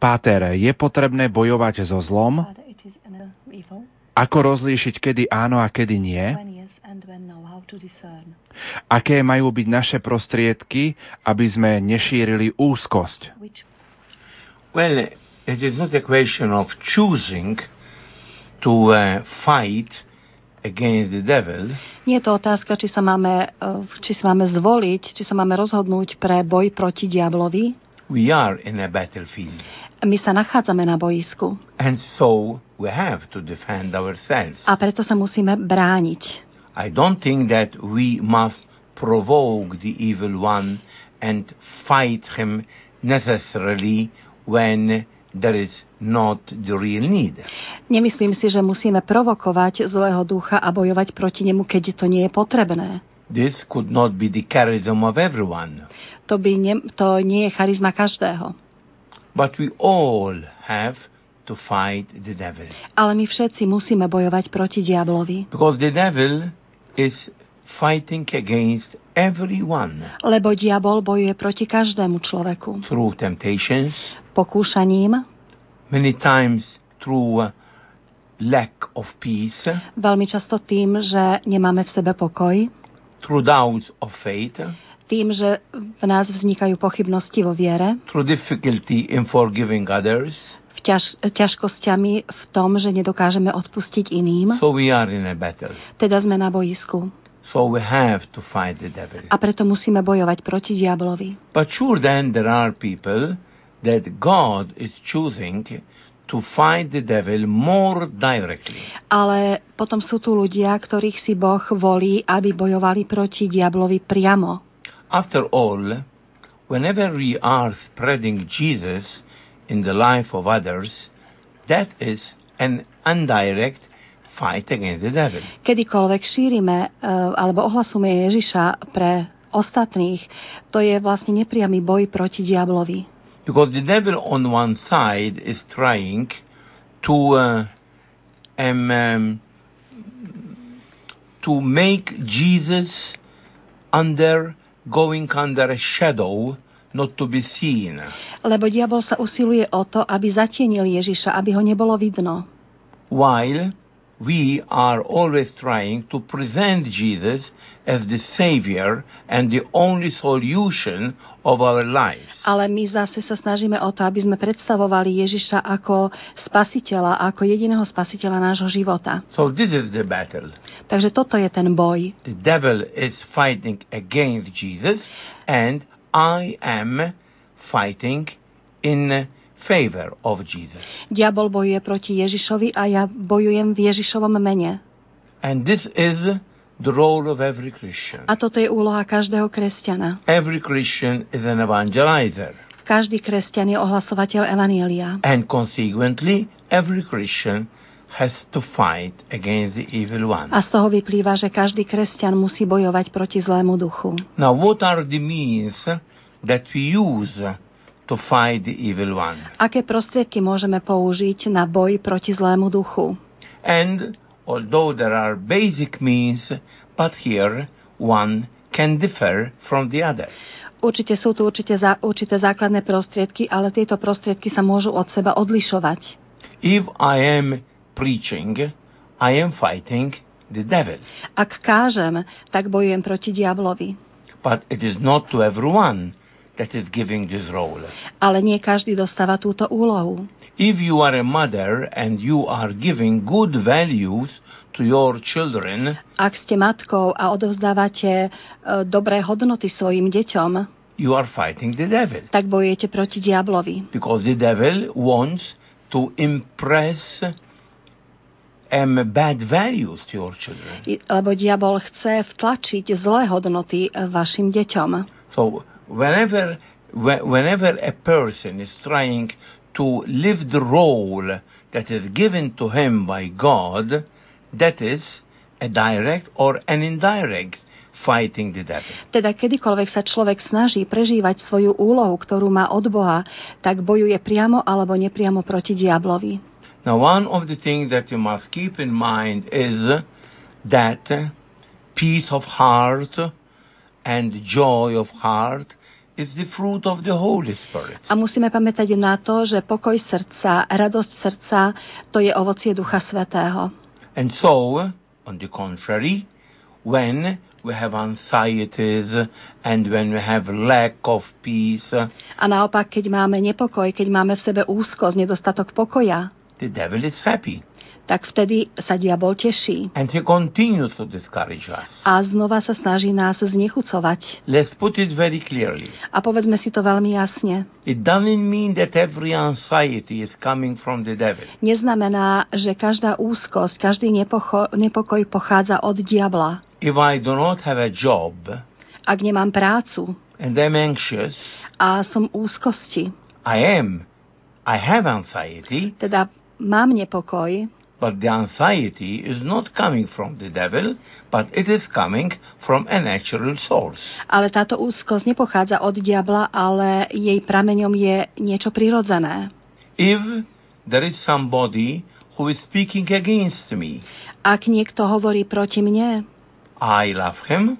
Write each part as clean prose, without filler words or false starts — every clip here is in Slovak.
Páter, je potrebné bojovať so zlom? Ako rozlíšiť, kedy áno a kedy nie? Aké majú byť naše prostriedky, aby sme nešírili úzkosť? Well, it is not a question of choosing to fight against the devil. Nie je to otázka, či sa máme zvoliť, či sa máme rozhodnúť pre boj proti diablovi. We are in a battlefield. My sa nachádzame na bojisku. And so we have to defend ourselves. A preto sa musíme brániť. I don't think that we must provoke the evil one and fight him necessarily when there is not the real need. Nemyslím si, že musíme provokovať zlého ducha a bojovať proti nemu, keď to nie je potrebné. This could not be the charism of everyone. To nie je charizma každého. But we all have to fight the devil. Ale my všetci musíme bojovať proti diablovi. Because the devil is fighting against everyone. Lebo diabol bojuje proti každému človeku. Through temptations. Pokúšaním. Many times through lack of peace. Veľmi často tým, že nemáme v sebe pokoj. Through doubts of faith. Tým, že v nás vznikajú pochybnosti vo viere. Through difficulty in forgiving others. Ťažkosťami v tom, že nedokážeme odpustiť iným. So we are in a battle. Teda sme na bojisku. So we have to fight the devil. A preto musíme bojovať proti diablovi. But sure then there are people that God is choosing to fight the devil more directly. Ale potom sú tu ľudia, ktorých si Boh volí, aby bojovali proti diablovi priamo. After all, whenever we are spreading Jesus in the life of others, that is an indirect fight against the devil. Kedykoľvek šírime alebo ohlasujeme Ježiša pre ostatných, to je vlastne nepriamy boj proti diablovi. Because the devil on one side is trying to make Jesus going under a shadow, not to be seen. Lebo diabol sa usiluje o to, aby zatienil Ježiša, aby ho nebolo vidno. While we are always trying to present Jesus as the Savior and the only solution of our lives. Ale my zase sa snažíme o to, aby sme predstavovali Ježiša ako spasiteľa, ako jediného spasiteľa nášho života. So this is the battle. Takže toto je ten boj. The devil is fighting against Jesus and I am fighting in favor of Jesus. Diabol bojuje proti Ježišovi a ja bojujem v Ježišovom mene. And this is the role of every Christian. A toto je úloha každého kresťana. Every Christian is an evangelizer. Každý kresťan je ohlasovateľ evanjelia. And consequently, every Christian has to fight against the evil one. A z toho vyplýva, že každý kresťan musí bojovať proti zlému duchu. Now, what are the means that we use to fight the evil one? Aké prostriedky môžeme použiť na boj proti zlému duchu? And although there are basic means, but here one can differ from the other. Určite sú tu určité základné prostriedky, ale tieto prostriedky sa môžu od seba odlišovať. If I am preaching, I am fighting the devil. Ak kážem, tak bojujem proti diablovi. But it is not to everyone that is giving this role. Ale nie každý dostáva túto úlohu. If you are a mother and you are giving good values to your children, ak ste matkou a odovzdávate dobré hodnoty svojim deťom, you are fighting the devil. Tak bojujete proti diablovi. Because the devil wants to impress bad values to your children. Lebo diabol chce vtlačiť zlé hodnoty vašim deťom. So whenever a person is trying to live the role that is given to him by God, that is a direct or an indirect fighting the devil. Teda kedykoľvek sa človek snaží prežívať svoju úlohu, ktorú má od Boha, tak bojuje priamo alebo nepriamo proti diablovi. Now one of the things that you must keep in mind is that peace of heart and joy of heart is the fruit of the Holy Spirit. A musíme pamätať na to, že pokoj srdca, radosť srdca, to je ovocie Ducha Svätého. And so, on the contrary, when we have anxieties and when we have lack of peace, a naopak, keď máme nepokoj, keď máme v sebe úzkosť, nedostatok pokoja, the devil is happy. Tak vtedy sa diabol teší. And he continues to discourage us. A znova sa snaží nás znechucovať. Let's put it very clearly. A povedzme si to veľmi jasne. It doesn't mean that every anxiety is coming from the devil. Neznamená, že každá úzkosť, každý nepokoj pochádza od diabla. If I do not have a job, ak nemám prácu, and I'm anxious, a som úzkosti, I have anxiety, teda mám nepokoj, but the anxiety is not coming from the devil, but it is coming from a natural source. Ale táto úzkosť nepochádza od diabla, ale jej prameňom je niečo prirodzené. If there is somebody who is speaking against me, ak niekto hovorí proti mne, I love him,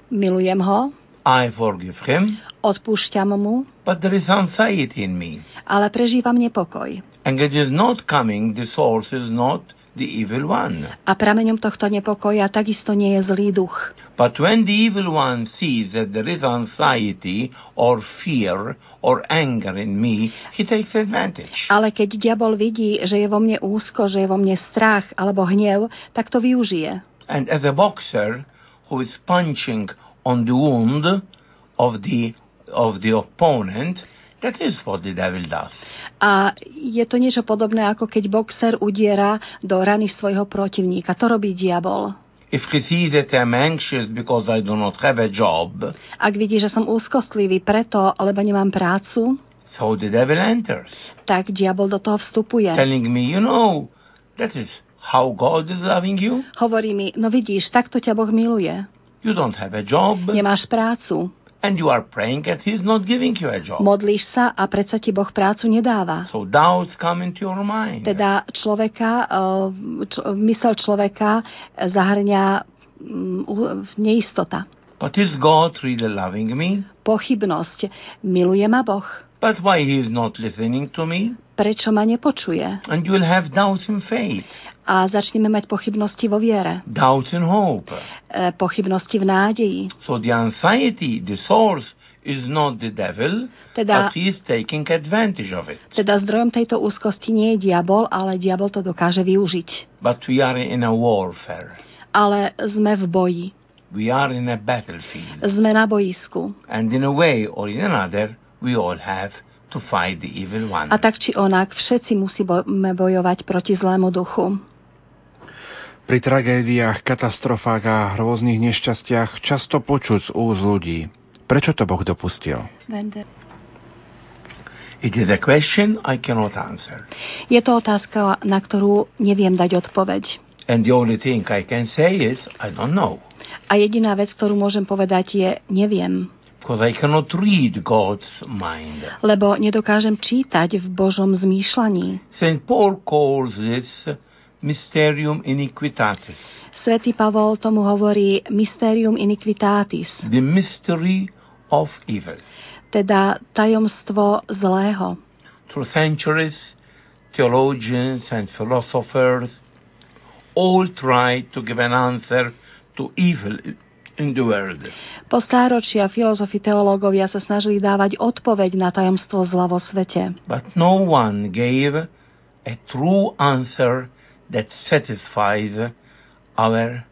milujem ho, I forgive him, odpúšťam mu, but there is anxiety in me. Ale prežívam nepokoj. And it is not coming, the source is not the evil one. A prameňom tohto nepokoja takisto nie je zlý duch. But when the evil one sees that there is anxiety or fear or anger in me, he takes advantage. Ale keď diabol vidí, že je vo mne úzko, že je vo mne strach alebo hnev, tak to využije. And as a boxer who is punching on the wound of the opponent, that is what the devil does. A je to niečo podobné, ako keď boxer udiera do rany svojho protivníka. To robí diabol. If he sees that I'm anxious because I do not have a job, ak vidí, že som úzkostlivý preto, lebo nemám prácu, so the devil enters. Tak diabol do toho vstupuje. Telling me, that is how God is loving you. Hovorí mi, no vidíš, takto ťa Boh miluje. You don't have a job. Nemáš prácu. And you are praying that He is not giving you a job. Modlíš sa a predsa ti Boh prácu nedáva. So doubts come into your mind. Teda mysel človeka zahrňa neistota. But is God really loving me? Pochybnosť. Miluje ma Boh. But why He is not listening to me? Prečo ma nepočuje? And you will have doubts in faith. A začneme mať pochybnosti vo viere. Doubts in hope. Pochybnosti v nádeji. So the anxiety, the source, is not the devil, but he is taking advantage of it. Teda zdrojom tejto úzkosti nie je diabol, ale diabol to dokáže využiť. But we are in a warfare. Ale sme v boji. We are in a battlefield. Sme na boisku. And in a way or in another, we all have to fight the evil one. A tak či onak, všetci musíme bojovať proti zlému duchu. Pri tragédiách, katastrofách a rôznych nešťastiach často počuť z úst ľudí. Prečo to Boh dopustil? It is a question I cannot answer. Je to otázka, na ktorú neviem dať odpoveď. And the only thing I can say is, I don't know. A jediná vec, ktorú môžem povedať, je neviem. Because I cannot read God's mind. Lebo nedokážem čítať v Božom zmýšľaní. St. Paul calls this mysterium iniquitatis. Svätý Pavol tomu hovorí mysterium iniquitatis. The mystery of evil. Teda tajomstvo zlého. Through centuries, theologians and philosophers all tried to give an answer to evil in the world. Po stáročia filozofi teológovia sa snažili dávať odpoveď na tajomstvo zla vo svete. But no one gave a true answer that satisfies our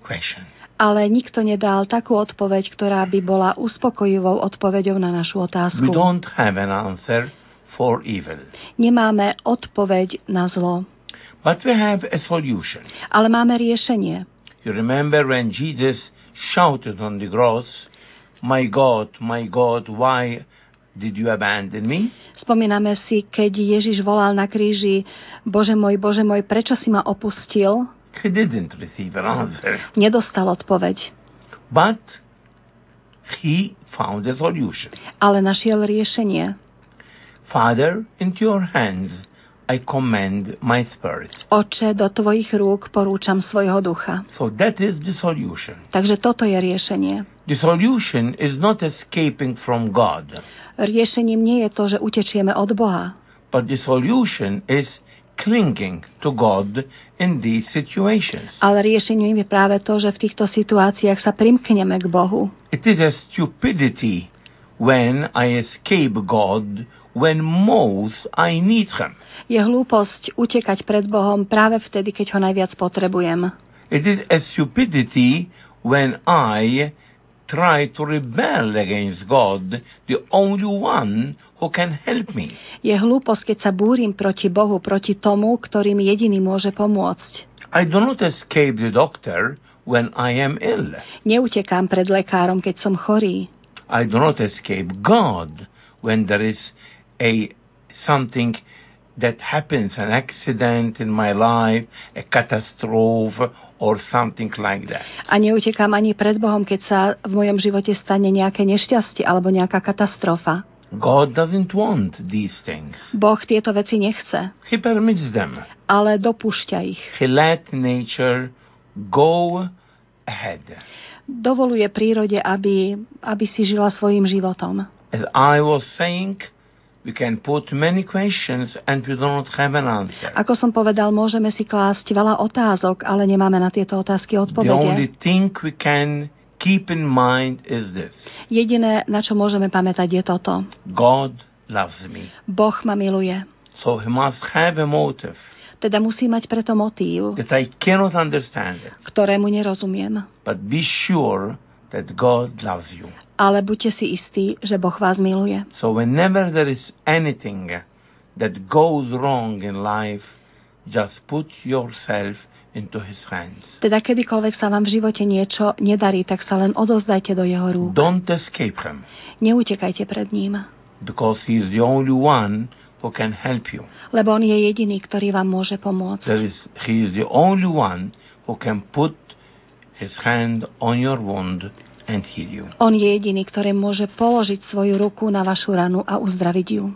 question. Ale nikto nedal takú odpoveď, ktorá by bola uspokojivou odpoveďou na našu otázku. We don't have an answer for evil. Nemáme odpoveď na zlo. But we have a solution. Ale máme riešenie. You remember when Jesus shouted on the cross, my God, why did you abandon me? Spomíname si, keď Ježiš volal na kríži, Bože môj, prečo si ma opustil? He didn't receive an answer. Nedostal odpoveď. But he found a solution. Ale našiel riešenie. Father, into your hands I commend my spirit. Oče, do tvojich rúk porúčam svojho ducha. So that is the solution. Takže toto je riešenie. The solution is not escaping from God, Riešením nie je to, že utečieme od Boha, but the solution is clinging to God in these situations. ale riešením je práve to, že v týchto situáciách sa primkneme k Bohu. It is a stupidity when I escape God when most I need Him. Je hlúposť utekať pred Bohom práve vtedy, keď ho najviac potrebujem. It is a stupidity when I try to rebel against God, the only one who can help me. Je hlúposť, keď sa búrim proti Bohu, proti tomu, ktorý mi jediný môže pomôcť. I do not escape the doctor when I am ill. Neutekám pred lekárom, keď som chorý. I do not escape God when there is something that happens, an accident in my life, a catastrophe, or something like that. A neutekám ani pred Bohom, keď sa v mojom živote stane nejaké nešťastie alebo nejaká katastrofa. God doesn't want these things. Boh tieto veci nechce, He permits them. ale dopúšťa ich. He let nature go ahead. Dovoluje prírode, aby si žila svojim životom. As I was saying, we can put many questions and we do not have an answer. Ako som povedal, môžeme si klásť veľa otázok, ale nemáme na tieto otázky The only odpovede. thing we can keep in mind is this. Jediné, na čo môžeme pamätať, je toto. God loves me. Boh ma miluje. So he must have a motive Teda musí mať preto motív, that I cannot understand it. ktorému nerozumiem. But be sure that God loves you. Ale buďte si istí, že Boh vás miluje. So whenever there is anything that goes wrong in life, just put yourself into his hands. Teda kedykoľvek sa vám v živote niečo nedarí, tak sa len odozdajte do jeho rúk. Don't escape him, Neutekajte pred ním, because he is the only one who can help you. lebo on je jediný, ktorý vám môže pomôcť. He is the only one who can put his hand on your wound and heal you. On je jediný, ktorý môže položiť svoju ruku na vašu ranu a uzdraviť ju.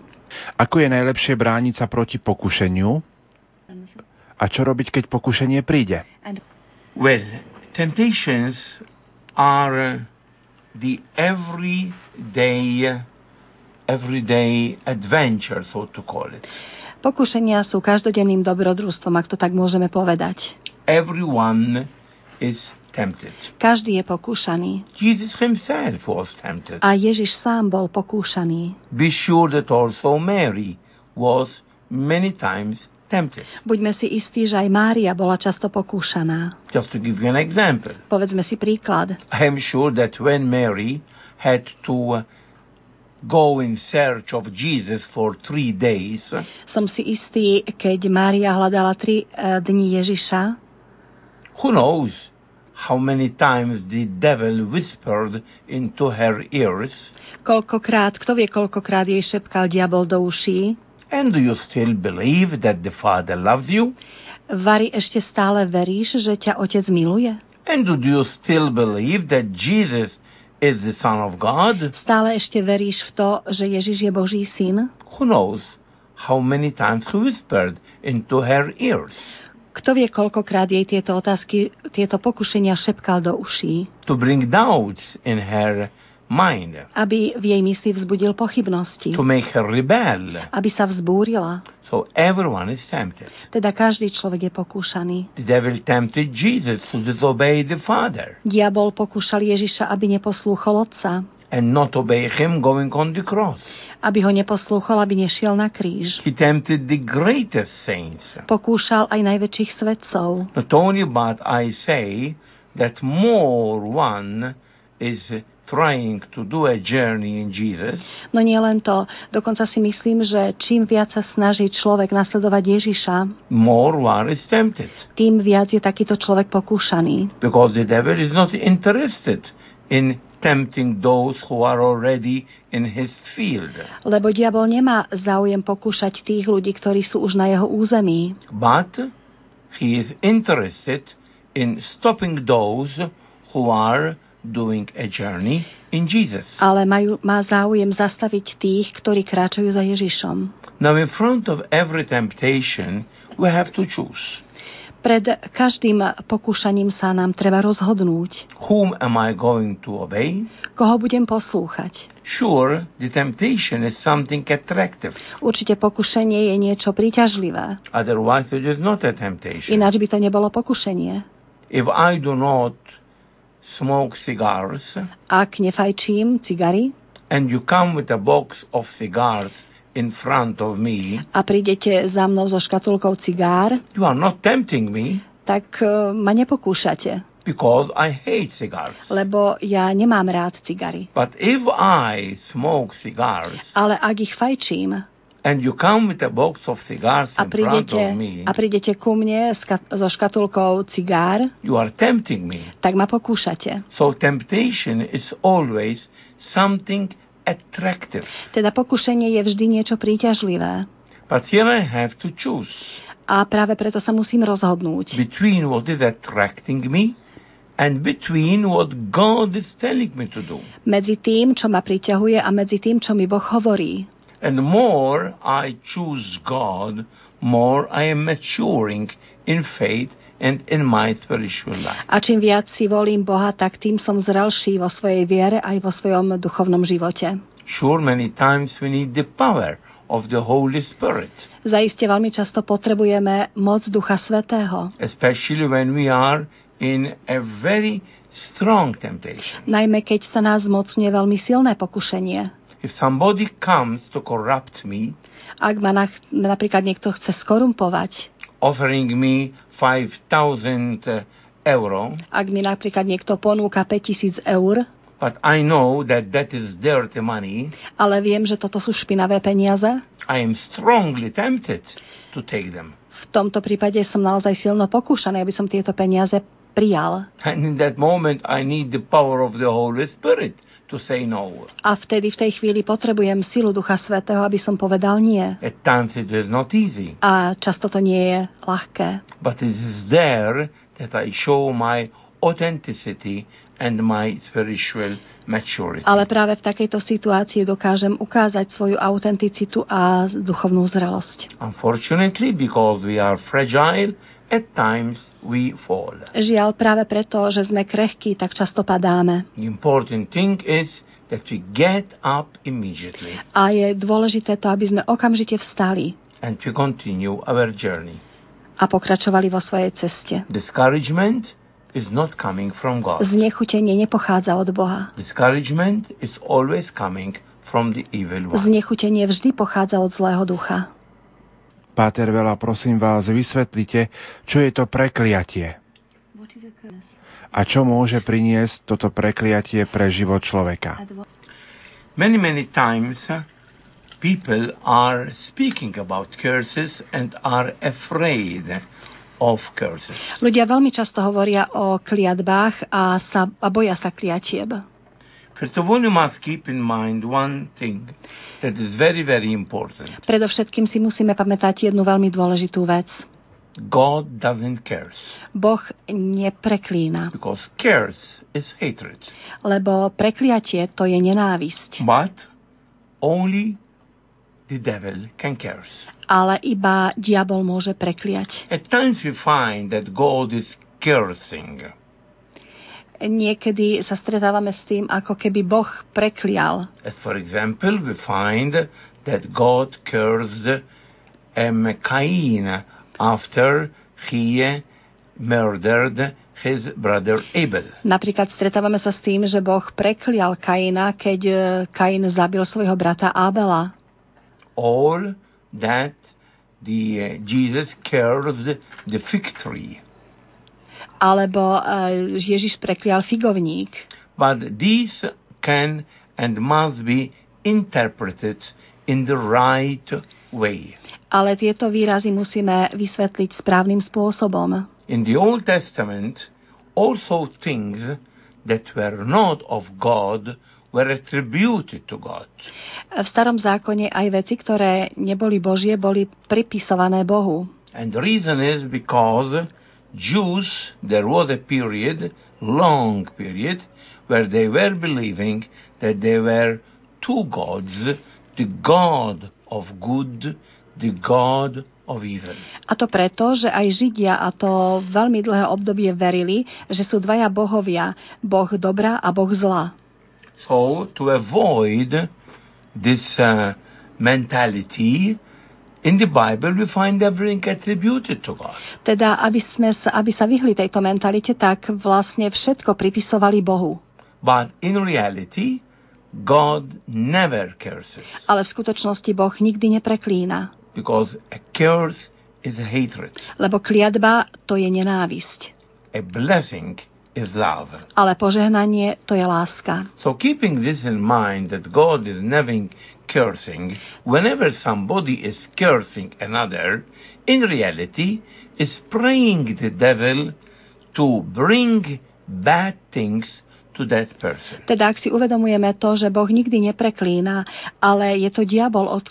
Ako je najlepšie brániť sa proti pokušeniu? A čo robiť, keď pokušenie príde? Well, temptations are the everyday adventure, so to call it. Pokušenia sú každodenným dobrodružstvom, ak to tak môžeme povedať. Everyone is tempted. Každý je pokúšaný. Jesus himself was tempted. A Ježiš sám bol pokúšaný. Be sure that also Mary was many times tempted. Buďme si istí, že aj Mária bola často pokúšaná. Just to give you an example, Povedzme si príklad. I am sure that when Mary had to go in search of Jesus for 3 days, Som si istý, keď Mária hľadala 3 dni Ježiša, who knows how many times the devil whispered into her ears, kto vie, koľkokrát jej šepkal diabol do uší. and do you still believe that the Father loves you? Vari, ešte stále veríš, že ťa Otec miluje? And do you still believe that Jesus is the Son of God? Stále ešte veríš v to, že Ježiš je Boží syn? Who knows how many times he whispered into her ears Kto vie, koľkokrát jej tieto otázky, tieto pokušenia šepkal do uší, to bring doubts in her mind, aby v jej mysli vzbudil pochybnosti, to make her rebel. aby sa vzbúrila. So everyone is tempted. Teda každý človek je pokúšaný. The devil tempted Jesus to disobey the Father Diabol pokúšal Ježiša, aby neposlúchol Otca, and not obey him going on the cross. aby ho neposlúchol, aby nešiel na kríž. He tempted the greatest saints. Pokúšal aj najväčších svetcov. Not only, but I say that more one is trying to do a journey in Jesus, No nie len to, dokonca si myslím, že čím viac sa snaží človek nasledovať Ježiša, more one is tempted. tým viac je takýto človek pokúšaný. Because the devil is not interested in tempting those who are already in his field, Lebo diabol nemá záujem pokúšať tých ľudí, ktorí sú už na jeho území, but he is interested in stopping those who are doing a journey in Jesus. Ale má záujem zastaviť tých, ktorí kráčajú za Ježišom. Now in front of every temptation, we have to choose. Pred každým pokúšaním sa nám treba rozhodnúť. Whom am I going to obey? Koho budem poslúchať? Sure, the temptation is something attractive. Určite pokušenie je niečo príťažlivé. Otherwise, it is not a temptation. Ináč by to nebolo pokušenie. If I do not smoke cigars, Ak nefajčím cigary and you come with a box of cigars in front of me, a prídete za mnou so škatulkou cigár, you are not tempting me tak ma nepokúšate, because I hate cigars. lebo ja nemám rád cigary. But if I smoke cigars Ale ak ich fajčím and you come with a box of cigars a in front of prídete ku mne so škatulkou cigár, you are tempting me. tak ma pokúšate. So temptation is always something attractive. Teda pokušenie je vždy niečo príťažlivé. But here I have to choose A práve preto sa musím rozhodnúť between what is attracting me and between what God is telling me to do. medzi tým, čo ma priťahuje a medzi tým, čo mi Boh hovorí. And the more I choose God, more I am maturing in faith and in my spiritual life. A čím viac si volím Boha, tak tým som zrelší vo svojej viere aj vo svojom duchovnom živote. Sure, many times we need the power of the Holy Spirit, Zaiste veľmi často potrebujeme moc Ducha Svätého, especially when we are in a very strong temptation. najmä keď sa nás zmocňuje veľmi silné pokušenie. If somebody comes to corrupt me, Ak ma napríklad niekto chce skorumpovať, offering me 5,000 euro, ak mi napríklad niekto ponúka 5,000 eur, but I know that that is dirty money, ale viem, že toto sú špinavé peniaze, I am strongly tempted to take them. v tomto prípade som naozaj silno pokúšaný, aby som tieto peniaze prijal. And in that moment, I need the power of the Holy Spirit to say no. A vtedy v tej chvíli potrebujem silu Ducha Svätého, aby som povedal nie. At times it is not easy, A často to nie je ľahké. but it is there that I show my authenticity and my spiritual maturity. Ale práve v takejto situácii dokážem ukázať svoju autenticitu a duchovnú zrelosť. Unfortunately, because we are fragile, at times we fall. Žiaľ, práve preto, že sme krehkí, tak často padáme. The important thing is that we get up immediately A je dôležité to, aby sme okamžite vstali and to continue our journey. a pokračovali vo svojej ceste. Discouragement is not coming from God. Znechutenie nepochádza od Boha. Discouragement is always coming from the evil one. Znechutenie vždy pochádza od zlého ducha. Páter Vela, prosím vás, vysvetlite, čo je to prekliatie a čo môže priniesť toto prekliatie pre život človeka. Many times people are speaking about curses and are afraid of curses. Ľudia veľmi často hovoria o kliatbách a boja sa kliatieb. First of all, you must keep in mind one thing that is very, very important. Predovšetkým si musíme pamätať jednu veľmi dôležitú vec. God doesn't curse, Boh nepreklína, because curse is hatred. lebo prekliatie to je nenávisť. But only the devil can curse. Ale iba diabol môže prekliať. At times we find that God is cursing. Niekedy sa stretávame s tým, ako keby Boh preklial. As for example, we find that God cursed Cain after he murdered his brother Abel. Napríklad stretávame sa s tým, že Boh preklial Kaina, keď Kain zabil svojho brata Abela. All that Jesus cursed the fig tree. Alebo Ježiš preklial figovník. But these can and must be interpreted in the right way. Ale tieto výrazy musíme vysvetliť správnym spôsobom. In the Old Testament, also things that were not of God were attributed to God. V Starom zákone aj veci, ktoré neboli Božie, boli pripisované Bohu. And the reason is because Jews, there was a period, long period, where they were believing that there were two gods, the God of good, the God of evil. A to preto, že aj Židia, a to veľmi dlhé obdobie, verili, že sú dvaja bohovia, Boh dobra a Boh zla. So, to avoid this mentality, in the Bible we find everything attributed to God. Teda, aby sa vyhli tejto mentalite, tak vlastne všetko pripisovali Bohu. But in reality, God never curses. Ale v skutočnosti Boh nikdy nepreklína. Because a curse is hatred. Lebo kliatba to je nenávisť. A blessing is love. Ale požehnanie to je láska. So keeping this in mind that God is never cursing, whenever somebody is cursing another, in reality is praying the devil to bring bad things to that person. Teda ak si uvedomujeme to, že Boh nikdy nepreklína, ale je to diabol, od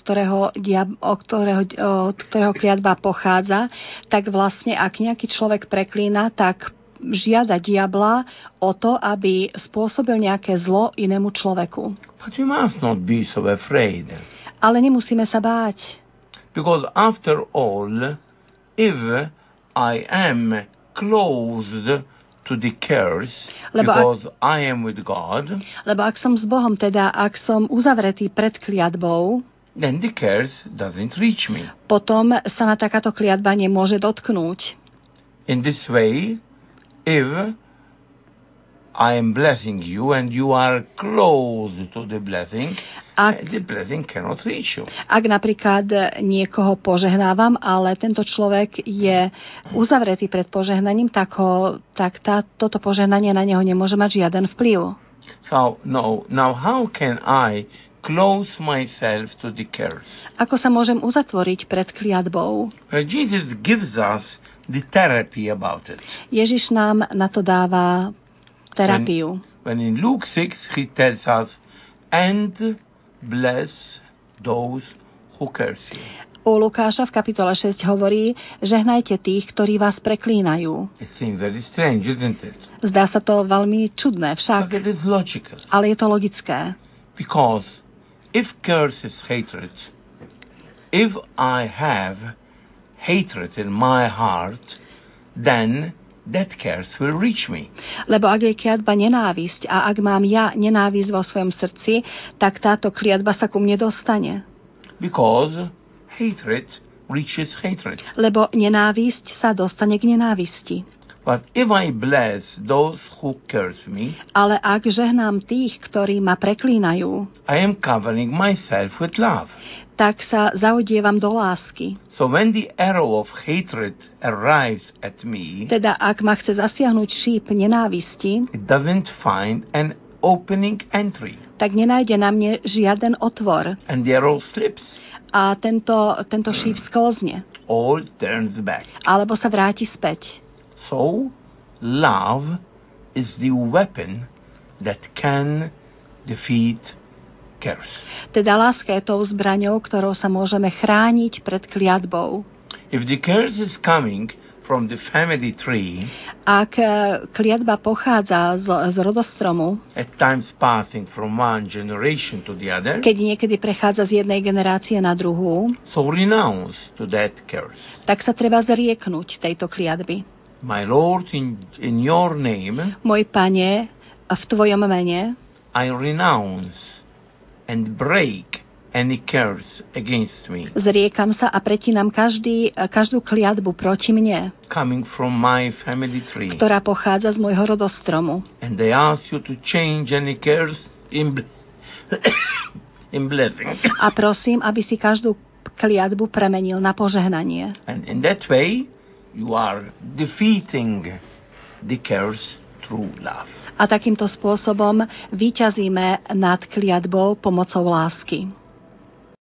ktorého kliatba pochádza, tak vlastne ak nejaký človek preklína, tak žiada diabla o to, aby spôsobil nejaké zlo inému človeku. But we must not be so afraid. Ale nemusíme sa báť. Because after all, if I am closed to the curse, because I am with God, lebo ak som s Bohom, teda ak som uzavretý pred kliatbou, then the curse doesn't reach me. Potom sa ma takáto kliatba nemôže dotknúť. In this way, if I am blessing you and you are close to the blessing, the blessing cannot reach you. Ak napríklad niekoho požehnávam, ale tento človek je uzavretý pred požehnaním, toto požehnanie na neho nemôže mať žiaden vplyv. So, now how can I close myself to the curse? Ako sa môžem uzatvoriť pred kliatbou? Well, Jesus gives us the therapy about it. Ježiš nám na to dáva terapiu. When in Luke 6 he tells us, and bless those who curse you. U Lukáša v kapitole 6 hovorí, žehnajte tých, ktorí vás preklínajú. It seems very strange, isn't it? Zdá sa to veľmi čudné však. But it is logical. Ale je to logické. Because if curse is hatred, if I have hatred in my heart, then that curse will reach me. Lebo ak je kliatba nenávisť a ak mám ja nenávisť vo svojom srdci, tak táto kliatba sa ku mne dostane. Because hatred reaches hatred. Lebo nenávisť sa dostane k nenávisti. But if I bless those who curse me, ale ak žehnám tých, ktorí ma preklínajú, I am covering myself with love. Tak sa zaodievam do lásky. So when the arrow of hatred arrives at me, teda ak ma chce zasiahnuť šíp nenávisti, it doesn't find an opening entry. Tak nenájde na mne žiaden otvor. And the arrow slips. A tento šíp sklzne. Or turns back. Alebo sa vráti späť. So love is the weapon that can defeat curse. Teda láska je tou zbraňou, ktorou sa môžeme chrániť pred kliatbou. If the curse is coming from the family tree, ak kliatba pochádza z rodostromu, at times passing from one generation to the other, keď niekedy prechádza z jednej generácie na druhú, so renounce to that curse. Tak sa treba zrieknúť tejto kliatby. My Lord, in your name, môj Pane, v tvojom mene, I renounce and break any curse against me. Zriekam sa a pretínam každú kliatbu proti mne, coming from my family tree, ktorá pochádza z môjho rodostromu. And they ask you to change any curse in blessing. A prosím, aby si každú kliatbu premenil na požehnanie. And in that way you are defeating the curse through love. A takýmto spôsobom víťazíme nad kliatbou pomocou lásky.